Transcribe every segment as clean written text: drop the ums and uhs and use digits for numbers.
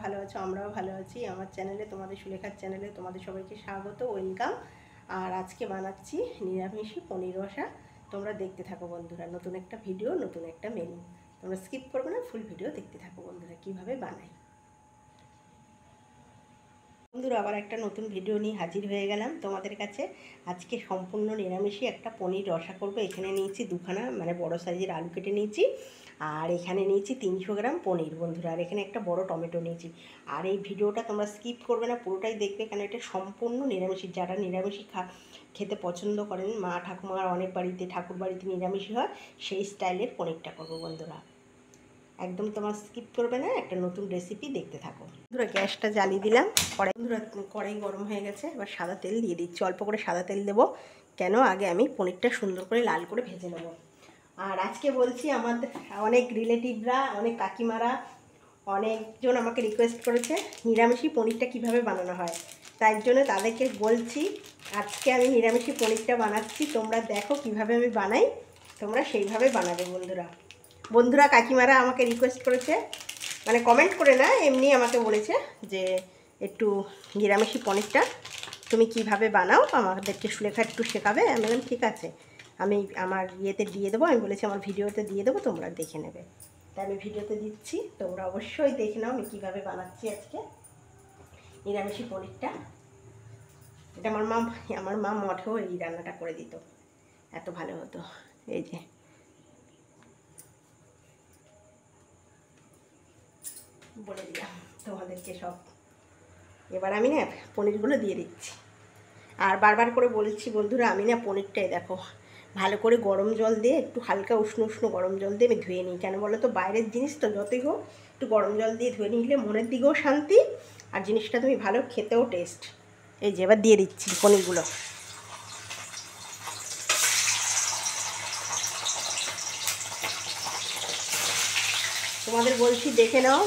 ভালো আছো, আমরাও ভালো আছি। আমার চ্যানেলে, তোমাদের সুলেখার চ্যানেলে তোমাদের সবাইকে স্বাগত, ওয়েলকাম। আর আজকে বানাচ্ছি নিরামিষি পনির রসা। তোমরা দেখতে থাকো বন্ধুরা, নতুন একটা ভিডিও, নতুন একটা মেনু। তোমরা স্কিপ করবে না, ফুল ভিডিও দেখতে থাকো বন্ধুরা, কীভাবে বানাই। বন্ধুরা, আবার একটা নতুন ভিডিও নিয়ে হাজির হয়ে গেলাম তোমাদের কাছে। আজকে সম্পূর্ণ নিরামিষই একটা পনির রসা করবো। এখানে নিয়েছি দুখানা বড় সাইজের আলু কেটে নিয়েছি, আর এখানে নিয়েছি 300 গ্রাম পনির বন্ধুরা, আর এখানে একটা বড় টমেটো নিয়েছি। আর এই ভিডিওটা তোমরা স্কিপ করবে না, পুরোটাই দেখবে, কারণ এটা সম্পূর্ণ নিরামিষই। যারা নিরামিষই খেতে পছন্দ করেন, মা ঠাকুমার অনেক বাড়িতে, ঠাকুর বাড়িতে নিরামিষই হয়, সেই স্টাইলের পনিরটা করবো বন্ধুরা। একদম তোমার স্কিপ করবে না, একটা নতুন রেসিপি দেখতে থাকো বন্ধুরা। গ্যাসটা জ্বালিয়ে দিলাম, কড়াই গরম হয়ে গেছে। এবার সাদা তেল দিয়ে দিচ্ছি, অল্প করে সাদা তেল দেবো। কেন, আগে আমি পনিরটা সুন্দর করে লাল করে ভেজে নেব। আর আজকে বলছি, আমাদের অনেক রিলেটিভরা, অনেক কাকিমারা, অনেকজন আমাকে রিকোয়েস্ট করেছে নিরামিষি পনিরটা কিভাবে বানানো হয়। তাই জন্য তাদেরকে বলছি, আজকে আমি নিরামিষি পনিরটা বানাচ্ছি। তোমরা দেখো কিভাবে আমি বানাই, তোমরা সেইভাবে বানাবে বন্ধুরা। কাকিমারা আমাকে রিকোয়েস্ট করেছে, কমেন্ট করে না, এমনি আমাকে বলেছে যে একটু নিরামিষি পনিরটা তুমি কিভাবে বানাও, আমাদেরকে সুলেখা একটু শেখাবে। আমি বললাম ঠিক আছে, আমি আমার ইয়েতে দিয়ে দেবো। আমি বলেছি আমার ভিডিওতে দিয়ে দেবো, তোমরা দেখে নেবে। তাই আমি ভিডিওতে দিচ্ছি, তোমরা অবশ্যই দেখে নাও আমি কীভাবে বানাচ্ছি আজকে নিরামিষি পনিরটা। এটা আমার মা মঠেও এই রান্নাটা করে দিত, এত ভালো হতো। এই যে বলে দিলাম তোমাদেরকে সব। এবার আমি না পনিরগুলো দিয়ে দিচ্ছি। আর বারবার করে বলছি বন্ধুরা, আমি না পনিরটাই দেখো ভালো করে গরম জল দিয়ে, একটু হালকা উষ্ণ উষ্ণ গরম জল দিয়ে আমি ধুয়ে নিই। কেন বলো তো, বাইরের জিনিস তো যতই হোক একটু গরম জল দিয়ে ধুয়ে নিলে মনের দিকেও শান্তি, আর জিনিসটা তুমি ভালো খেতেও টেস্ট। এই যে এবার দিয়ে দিচ্ছি পনিরগুলো। তোমাদের বলছি দেখে নাও।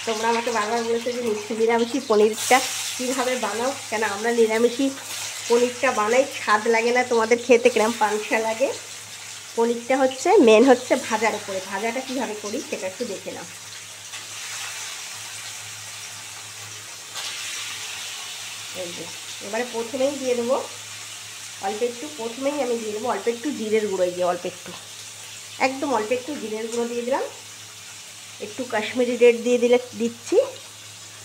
তোমরা আমাকে বারবার বলেছো যে নিরামিষি পনিরটা কীভাবে বানাও। কেন আমরা নিরামিষি পনিরটা বানাই, স্বাদ লাগে না, তোমাদের খেতে কিরম পানসা লাগে। পনিরটা হচ্ছে মেন হচ্ছে ভাজার উপরে। ভাজাটা কীভাবে করি সেটা একটু দেখে নাও। এই যে এবারে প্রথমেই দিয়ে দেবো অল্প একটু, প্রথমেই আমি দিয়ে দেবো অল্প একটু জিরের গুঁড়ো। এই যে অল্প একটু, একদম অল্প একটু জিরের গুঁড়ো দিয়ে দিলাম। একটু কাশ্মীরি রেড দিয়ে দিচ্ছি,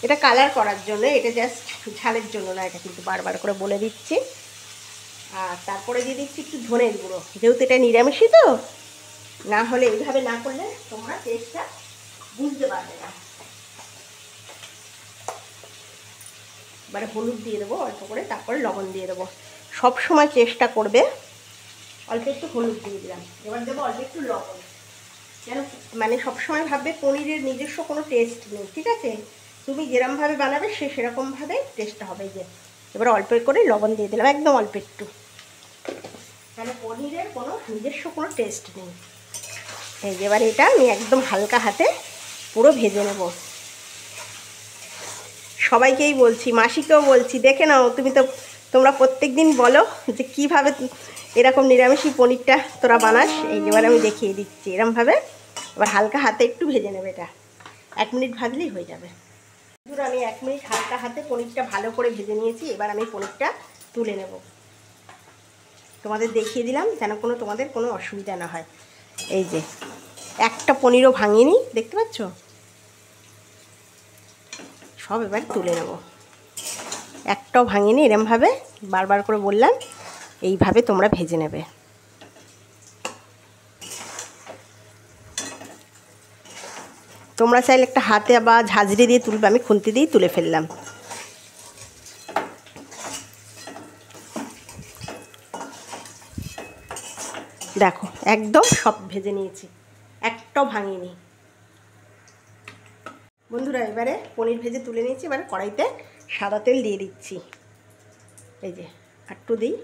এটা কালার করার জন্য, এটা জাস্ট ঝালের জন্য না, এটা কিন্তু বারবার করে বলে দিচ্ছি। আর তারপরে দিয়ে দিচ্ছি একটু ধনের গুঁড়ো, যেহেতু এটা নিরামিষই তো, না হলে এইভাবে না করলে তোমরা টেস্টটা বুঝতে পারবে না। এবারে হলুদ দিয়ে দেবো অল্প করে, তারপরে লবণ দিয়ে দেবো। সব সময় চেষ্টা করবে, অল্প একটু হলুদ দিয়ে দিলাম, এবার দেবো অল্প একটু লবণ। যেন সবসময় ভাববে পনিরের নিজস্ব কোনো টেস্ট নেই, ঠিক আছে? তুমি যেরকমভাবে বানাবে সেরকমভাবে টেস্টটা হবে। যে এবার অল্প করে লবণ দিয়ে দিলাম, একদম অল্প একটু, কেন পনিরের কোনো নিজস্ব কোনো টেস্ট নেই। এই যে এবার এটা আমি একদম হালকা হাতে পুরো ভেজে নেব। সবাইকেই বলছি, মাসিকেও বলছি, দেখে নাও তোমরা প্রত্যেক দিন বলো যে কীভাবে এরকম নিরামিষি পনিরটা তোরা বানাস। এই এবার আমি দেখিয়ে দিচ্ছি এরকমভাবে। এবার হালকা হাতে একটু ভেজে নেবে, এটা 1 মিনিট ভাজলেই হয়ে যাবে। ধরো আমি 1 মিনিট হালকা হাতে পনিরটা ভালো করে ভেজে নিয়েছি। এবার আমি পনিরটা তুলে নেব, তোমাদের দেখিয়ে দিলাম যেন তোমাদের কোনো অসুবিধা না হয়। এই যে একটা পনিরও ভাঙিনি, দেখতে পাচ্ছ? সব এবার তুলে নেব, একটাও ভাঙিনি। এরমভাবে বারবার করে বললাম, এইভাবে তোমরা ভেজে নেবে। তোমরা চাইলে একটা হাতে বা ঝাঁঝরি দিয়ে তুলবে, আমি খুন্তি দিয়েই তুলে ফেললাম। দেখো একদম সব ভেজে নিয়েছি, একটাও ভাঙিনি বন্ধুরা। এবারে পনির ভেজে তুলে নিয়েছি, এবারে কড়াইতে সাদা তেল দিয়ে দিচ্ছি। এই যে একটু দিই,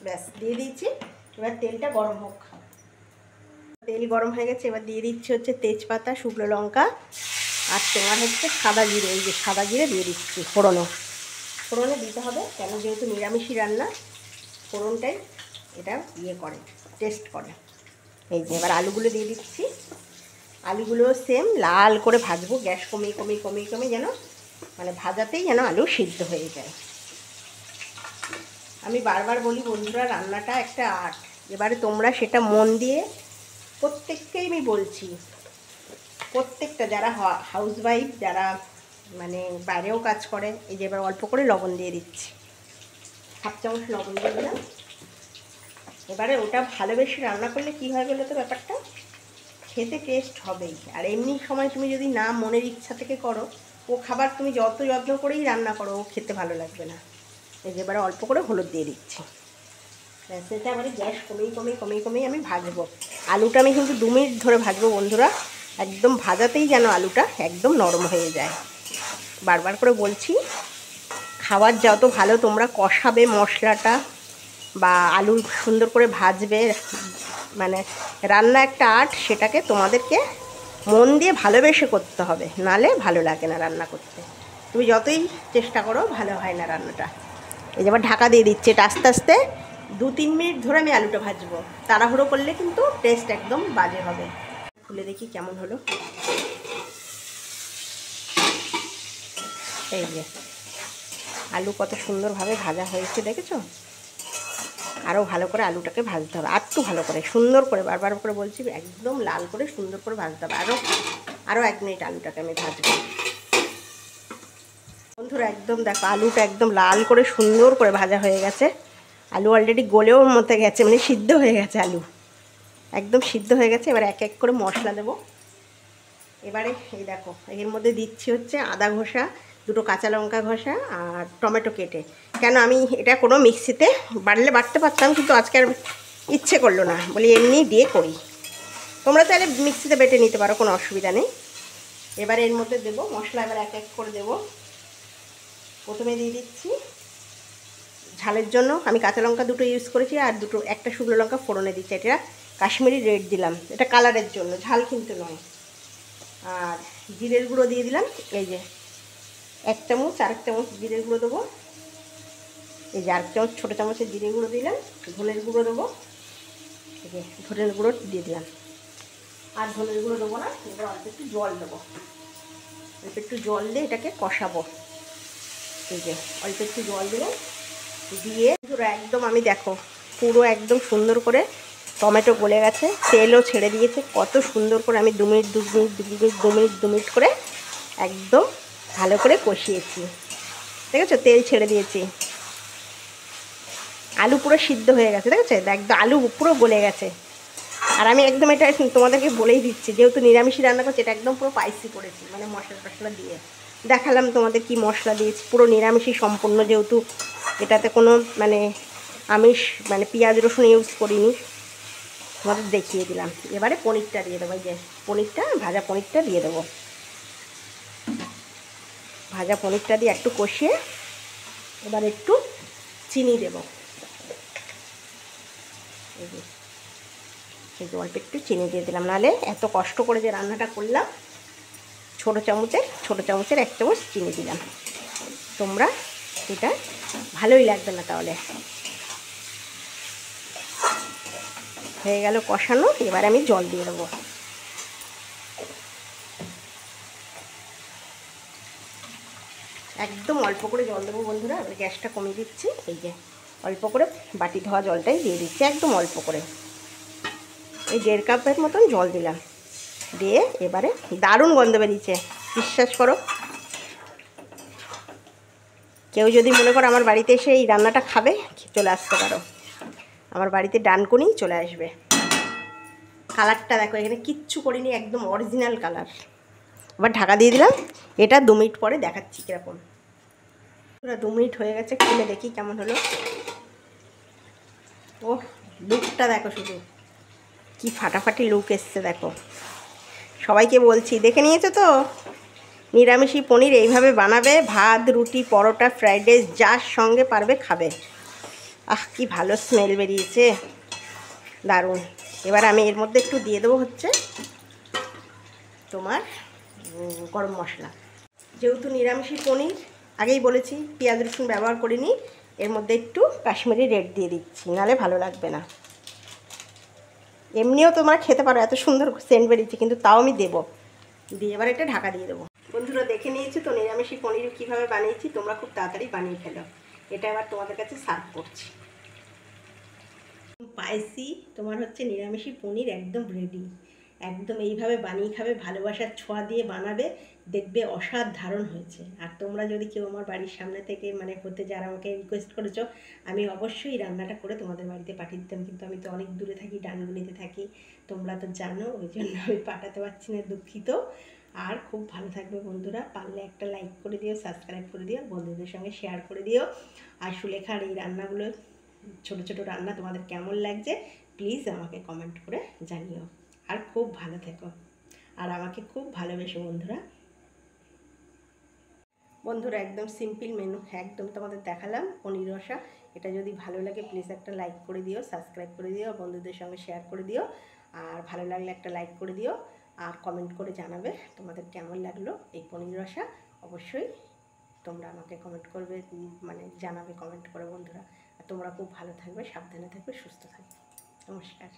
ব্যাস দিয়ে দিচ্ছি। এবার তেলটা গরম হোক। তেল গরম হয়ে গেছে, এবার দিয়ে দিচ্ছি হচ্ছে তেজপাতা, শুকনো লঙ্কা, আর তোমার হচ্ছে সাদা জিরে। এই যে সাদা জিরে দিয়ে দিচ্ছি ফোড়নে দিতে হবে, কেন যেহেতু নিরামিষি রান্না, ফোড়নটাই এটা করে, টেস্ট করে। এই যে এবার আলুগুলো দিয়ে দিচ্ছি। আলুগুলো সেম লাল করে ভাজবো, গ্যাস কমিয়ে কমিয়ে কমিয়ে কমিয়ে যেন মানে ভাজাতেই যেন আলু সিদ্ধ হয়ে যায়। আমি বারবার বলি বন্ধুরা, রান্নাটা একটা আর্ট। এবারে তোমরা সেটা মন দিয়ে, প্রত্যেককেই আমি বলছি, প্রত্যেকটা যারা হাউসওয়াইফ, যারা মানে বাইরেও কাজ করে, এই যে এবার অল্প করে লবণ দিয়ে দিচ্ছি, 1/2 চামচ লবণ দিয়ে দিলাম। এবারে ওটা ভালোবেসে রান্না করলে কী হয় বলো তো, ব্যাপারটা খেতে টেস্ট হবেই। আর এমনি সময় তুমি যদি না মনের ইচ্ছা থেকে করো, ও খাবার তুমি যত যত্ন করেই রান্না করো, ও খেতে ভালো লাগবে না। এই যে এবারে অল্প করে হলুদ দিয়ে দিচ্ছি। সেটা এবারে গ্যাস কমিয়ে কমিয়ে কমিয়ে কমিয়ে আমি ভাজবো। আলুটা আমি কিন্তু 2 মিনিট ধরে ভাজবো বন্ধুরা, একদম ভাজাতেই যেন আলুটা একদম নরম হয়ে যায়। বারবার করে বলছি, খাবার যত ভালো তোমরা কষাবে মশলাটা বা আলু সুন্দর করে ভাজবে, মানে রান্না একটা আর্ট, সেটাকে তোমাদেরকে মন দিয়ে ভালোবেসে করতে হবে, নালে ভালো লাগে না রান্না করতে। তুমি যতই চেষ্টা করো ভালো হয় না রান্নাটা। এই যে আবার ঢাকা দিয়ে দিচ্ছে, এটা আস্তে আস্তে 2-3 মিনিট ধরে আমি আলুটা ভাজবো। তাড়াহুড়ো করলে কিন্তু টেস্ট একদম বাজে হবে। খুলে দেখি কেমন হলো। এই যে আলু কত সুন্দরভাবে ভাজা হয়েছে, দেখেছো? আরও ভালো করে আলুটাকে ভাজতে হবে, আর একটু ভালো করে সুন্দর করে, বারবার করে বলছি, একদম লাল করে সুন্দর করে ভাজতে হবে। আরও 1 মিনিট আলুটাকে আমি ভাজবো বন্ধুরা। একদম দেখো আলুটা একদম লাল করে সুন্দর করে ভাজা হয়ে গেছে। আলু অলরেডি গলেও মতে গেছে, মানে সিদ্ধ হয়ে গেছে, আলু একদম সিদ্ধ হয়ে গেছে। এবার এক এক করে মশলা দেবো। এবারে এই দেখো, এর মধ্যে দিচ্ছি হচ্ছে আদা ঘষা, 2টো কাঁচা লঙ্কা ঘষা আর টমেটো কেটে। কেন আমি এটা কোনো মিক্সিতে বাটতে পারতাম, কিন্তু আজকে আর ইচ্ছে করলো না, বলি এমনি দিয়ে করি। তোমরা তাহলে মিক্সিতে বেটে নিতে পারো, কোনো অসুবিধা নেই। এবারে এর মধ্যে দেবো মশলা, এবার এক এক করে দেবো। প্রথমে দিয়ে দিচ্ছি ঝালের জন্য আমি কাঁচা লঙ্কা 2টো ইউজ করেছি, আর একটা শুকনো লঙ্কা ফোড়নে দিচ্ছি। এটা কাশ্মীরি রেড দিলাম, এটা কালারের জন্য, ঝাল কিন্তু নয়। আর জিরের গুঁড়ো দিয়ে দিলাম, এই যে 1 চামচ, আর 1 চামচ জিরের গুঁড়ো দেবো। এই যে 1 চামচ ছোটো চামচের জিরে গুঁড়ো দিলাম। ধনের গুঁড়ো দেবো, এই যে ধনের গুঁড়ো দিয়ে দিলাম। আর ধনের গুঁড়ো দেবো না, এবার অল্প একটু জল দেবো। অল্প একটু জল দিয়ে এটাকে কষাবো। এই যে অল্প একটু জল দিলাম, দিয়ে পুরো একদম আমি দেখো পুরো একদম সুন্দর করে টমেটো গলে গেছে, তেলও ছেড়ে দিয়েছে কত সুন্দর করে। আমি 2 মিনিট করে একদম ভালো করে কষিয়েছি, দেখেছো? তেল ছেড়ে দিয়েছি, আলু পুরো সিদ্ধ হয়ে গেছে, দেখেছো? একদম আলু পুরো গলে গেছে। আর আমি একদম এটা তোমাদেরকে বলেই দিচ্ছি, যেহেতু নিরামিষই রান্না করছি, এটা একদম পুরো স্পাইসি করেছি, মানে মশলা টশলা দিয়ে দেখালাম তোমাদের কি মশলা দিয়েছি। পুরো নিরামিষই সম্পূর্ণ, যেহেতু এটাতে কোনো মানে আমিষ মানে পেঁয়াজ রসুন ইউজ করিনি, তোমাদের দেখিয়ে দিলাম। এবারে পনিরটা দিয়ে দেবো, এই যে ভাজা পনিরটা দিয়ে দেবো। ভাজা পনিরটা দিয়ে একটু কষিয়ে এবার একটু চিনি দেবো। এই যে অল্প একটু চিনি দিয়ে দিলাম, নাহলে এত কষ্ট করে যে রান্নাটা করলাম, ছোটো চামচের 1 চামচ চিনি দিলাম। তোমরা এটা ভালোই লাগবে না তাহলে। হয়ে গেল কষানো, এবার আমি জল দিয়ে দেবো। একদম অল্প করে জল দেবো বন্ধুরা, এবার গ্যাসটা কমিয়ে দিচ্ছি। এই যে অল্প করে বাটি ধোয়া জলটাই দিয়ে দিচ্ছি, একদম অল্প করে, এই 1.5 কাপের মতন জল দিলাম। দিয়ে এবারে দারুণ গন্ধ বেরিয়েছে, বিশ্বাস করো। কেউ যদি মনে করো আমার বাড়িতে এসে এই রান্নাটা খাবে, চলে আসতে পারো, আমার বাড়িতে ডানকুনি চলে আসবে। কালারটা দেখো, এখানে কিচ্ছু করিনি, একদম অরিজিনাল কালার। এবার ঢাকা দিয়ে দিলাম। এটা 2 মিনিট পরে দেখাচ্ছি কীরকম। পুরো 2 মিনিট হয়ে গেছে, খুলে দেখি কেমন হলো। ও লুকটা দেখো, শুধু কি ফাটাফাটি লুক এসছে দেখো। সবাইকে বলছি, দেখে নিয়েছো তো? নিরামিষি পনির এইভাবে বানাবে, ভাত রুটি পরোটা ফ্রাইড রাইস যার সঙ্গে পারবে খাবে। আহ কি ভালো স্মেল বেরিয়েছে, দারুণ। এবার আমি এর মধ্যে একটু দিয়ে দেবো হচ্ছে তোমার গরম মশলা। যেহেতু নিরামিষি পনির, আগেই বলেছি পেঁয়াজ রসুন ব্যবহার করিনি, এর মধ্যে একটু কাশ্মীরি রেড দিয়ে দিচ্ছি, নাহলে ভালো লাগবে না। এমনিও তোমরা খেতে পারো, এত সুন্দর সেন্ট বেরিয়েছে, কিন্তু তাও আমি দেবো। দিয়ে এবার এটা ঢাকা দিয়ে দেবো। বন্ধুরা দেখে নিয়েছি তো নিরামিষি পনির কীভাবে বানিয়েছি, তোমরা খুব তাড়াতাড়ি বানিয়ে ফেলো। এটা এবার তোমাদের কাছে সার্ভ করছি। স্পাইসি তোমার হচ্ছে নিরামিষি পনির একদম রেডি। একদম এইভাবে বানিয়ে খাবে, ভালোবাসার ছোঁয়া দিয়ে বানাবে, দেখবে অসাধারণ হয়েছে। আর তোমরা যদি কেউ আমার বাড়ির সামনে থেকে মানে হতে যারা আমাকে রিকোয়েস্ট করেছো, আমি অবশ্যই রান্নাটা করে তোমাদের বাড়িতে পাঠিয়ে দিতাম, কিন্তু আমি তো অনেক দূরে থাকি, ডানগুনিতে থাকি, তোমরা তো জানো, ওই জন্য আমি পাঠাতে পারছি না, দুঃখিত। আর খুব ভালো থাকবে বন্ধুরা, পারলে একটা লাইক করে দিও, সাবস্ক্রাইব করে দিও, বন্ধুদের সঙ্গে শেয়ার করে দিও। আর সুলেখার এই রান্নাগুলো, ছোট ছোট রান্না তোমাদের কেমন লাগছে প্লিজ আমাকে কমেন্ট করে জানিও। আর খুব ভালো থেকো, আর আমাকে খুব ভালোবেসো বন্ধুরা। বন্ধুরা একদম সিম্পল মেনু, একদম তোমাদের দেখালাম পনির রসা। এটা যদি ভালো লাগে প্লিজ একটা লাইক করে দিও, সাবস্ক্রাইব করে দিও, বন্ধুদের সঙ্গে শেয়ার করে দিও। আর ভালো লাগলে একটা লাইক করে দিও, আর কমেন্ট করে জানাবে তোমাদের কেমন লাগলো এই পনির রসা। অবশ্যই তোমরা আমাকে কমেন্ট করবে, মানে জানাবে কমেন্ট করে বন্ধুরা। আর তোমরা খুব ভালো থাকবে, সাবধানে থাকবে, সুস্থ থাকবে। নমস্কার।